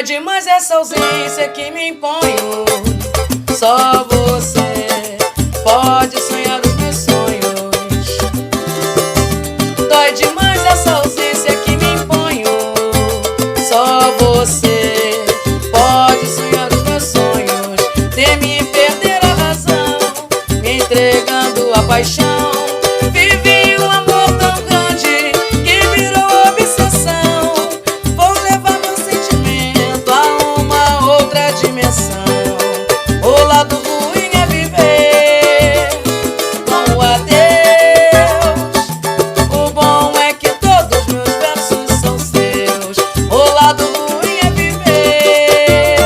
Dói demais essa ausência que me imponho. Só você pode sonhar os meus sonhos. Dói demais essa ausência que me imponho. Só você pode sonhar os meus sonhos. Temi perder a razão, me entregando a paixão. Vivi um amor tão grande que virou obsessão. Vou levar meu sentimento a uma outra dimensão. O lado ruim é viver com o adeus. O bom é que todos meus versos são seus. O lado ruim é viver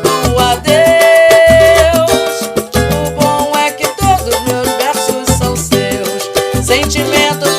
com o adeus. O bom é que todos meus versos são seus. Sentimento